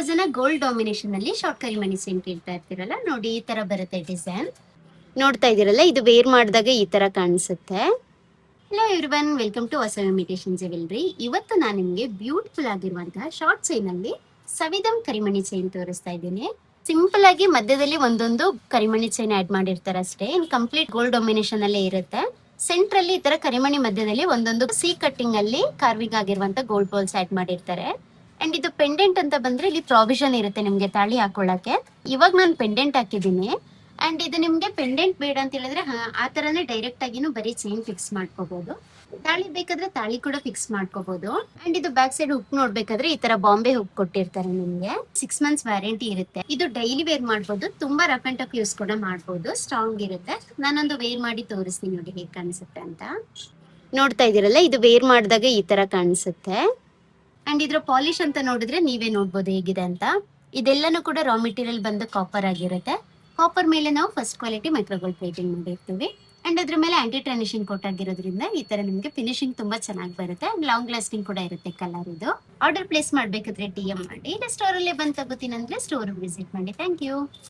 ಜನ gold domination ಅಲ್ಲಿ short ಕರಿಮಣಿ chain ಕೇಳ್ತಾ ಇರ್ತೀರಲ್ಲ, ನೋಡಿ ಈ ತರ ಬರುತ್ತೆ ಡಿಸೈನ್. ನೋಡ್ತಾ ಇದೀರಲ್ಲ, ಇದು ವೇರ್ ಮಾಡಿದಾಗ ಈ ತರ ಕಾಣಿಸುತ್ತೆ. ಹಲೋ ಎವ್ರಿವನ್, ವೆಲ್ಕಮ್ ಟು ಹೊಸ ಇಮಿಟೇಷನ್ ಜ್ಯುವೆಲ್ರಿ. ಇವತ್ತು ನಾನು ನಿಮ್ಗೆ ಬ್ಯೂಟಿಫುಲ್ ಆಗಿರುವಂತಹ ಶಾರ್ಟ್ ಚೈನ್ ಅಲ್ಲಿ ಸವಿದಂ ಕರಿಮಣಿ ಚೈನ್ ತೋರಿಸ್ತಾ ಇದ್ದೀನಿ. ಸಿಂಪಲ್ ಆಗಿ ಮಧ್ಯದಲ್ಲಿ ಒಂದೊಂದು ಕರಿಮಣಿ ಚೈನ್ ಆಡ್ ಮಾಡಿರ್ತಾರೆ ಅಷ್ಟೇ. ಇನ್ ಕಂಪ್ಲೀಟ್ ಗೋಲ್ಡ್ ಡಾಮಿನೇಷನ್ ಅಲ್ಲೇ ಇರುತ್ತೆ. ಸೆಂಟ್ರ್ ಅಲ್ಲಿ ಈ ತರ ಕರಿಮಣಿ ಮಧ್ಯದಲ್ಲಿ ಒಂದೊಂದು ಸಿ ಕಟ್ಟಿಂಗ್ ಅಲ್ಲಿ ಕಾರ್ವಿಂಗ್ ಆಗಿರುವಂತ ಗೋಲ್ಡ್ ಬಾಲ್ಸ್ ಆಡ್ ಮಾಡಿರ್ತಾರೆ. ಅಂಡ್ ಇದು ಪೆಂಡೆಂಟ್ ಅಂತ ಬಂದ್ರೆ ಇಲ್ಲಿ ಪ್ರಾವಿಷನ್ ಇರುತ್ತೆ ನಿಮ್ಗೆ ತಾಳಿ ಹಾಕೊಳ್ಳಕ್ಕೆ. ಇವಾಗ ನಾನು ಪೆಂಡೆಂಟ್ ಹಾಕಿದ್ದೀನಿ. ಅಂಡ್ ಇದು ನಿಮ್ಗೆ ಪೆಂಡೆಂಟ್ ಬೇಡ ಅಂತ ಹೇಳಿದ್ರೆ ಆ ತರನೇ ಡೈರೆಕ್ಟ್ ಆಗಿನೂ ಬರೀ ಚೈನ್ ಫಿಕ್ಸ್ ಮಾಡ್ಕೋಬಹುದು. ತಾಳಿ ಬೇಕಾದ್ರೆ ತಾಳಿ ಕೂಡ ಫಿಕ್ಸ್ ಮಾಡ್ಕೋಬಹುದು. ಅಂಡ್ ಇದು ಬ್ಯಾಕ್ ಸೈಡ್ ಹುಕ್ ನೋಡ್ಬೇಕಾದ್ರೆ ಈ ತರ ಬಾಂಬೆ ಹುಕ್ ಕೊಟ್ಟಿರ್ತಾರೆ ನಿಮ್ಗೆ. 6 months ವ್ಯಾರಂಟಿ ಇರುತ್ತೆ. ಇದು ಡೈಲಿ ವೇರ್ ಮಾಡ್ಬೋದು, ತುಂಬಾ ರಫ್ ಅಂಡ್ ಟಫ್ ಯೂಸ್ ಕೂಡ ಮಾಡ್ಬೋದು, ಸ್ಟ್ರಾಂಗ್ ಇರುತ್ತೆ. ನಾನೊಂದು ವೇರ್ ಮಾಡಿ ತೋರಿಸ್ತೀನಿ ನೋಡಿ ಹೇಗೆ ಕಾಣಿಸುತ್ತೆ ಅಂತ. ನೋಡ್ತಾ ಇದೀರಲ್ಲ, ಇದು ವೇರ್ ಮಾಡಿದಾಗ ಈ ತರ ಕಾಣಿಸುತ್ತೆ. ಅಂಡ್ ಇದ್ರ ಪಾಲಿಶ್ ಅಂತ ನೋಡಿದ್ರೆ ನೀವೇ ನೋಡ್ಬೋದು ಹೇಗಿದೆ ಅಂತ. ಇದೆಲ್ಲನೂ ಕೂಡ ರಾ ಮೆಟೀರಿಯಲ್ ಬಂದು ಕಾಪರ್ ಆಗಿರುತ್ತೆ. ಕಾಪರ್ ಮೇಲೆ ನಾವು ಫಸ್ಟ್ ಕ್ವಾಲಿಟಿ ಮೈಕ್ರೋಗೋಲ್ಡ್ ಪ್ಲೇಟಿಂಗ್ ಮಾಡಿರ್ತೀವಿ. ಅಂಡ್ ಅದ್ರ ಮೇಲೆ ಆಂಟಿ ಟ್ರಾನ್ಸಿಷನ್ ಕೋಟ್ ಆಗಿರೋದ್ರಿಂದ ಈ ತರ ನಿಮ್ಗೆ ಫಿನಿಶಿಂಗ್ ತುಂಬಾ ಚೆನ್ನಾಗಿ ಬರುತ್ತೆ. ಲಾಂಗ್ ಲಾಸ್ಟಿಂಗ್ ಕೂಡ ಇರುತ್ತೆ ಕಲರ್ ಇದು. ಆರ್ಡರ್ ಪ್ಲೇಸ್ ಮಾಡ್ಬೇಕಾದ್ರೆ DM ಮಾಡಿ, ಇಲ್ಲ ಸ್ಟೋರ್ ಅಲ್ಲೇ ಬಂದು ತಗೋತೀನಿ ಅಂದ್ರೆ ಸ್ಟೋರ್ ವಿಸಿಟ್ ಮಾಡಿ. Thank you.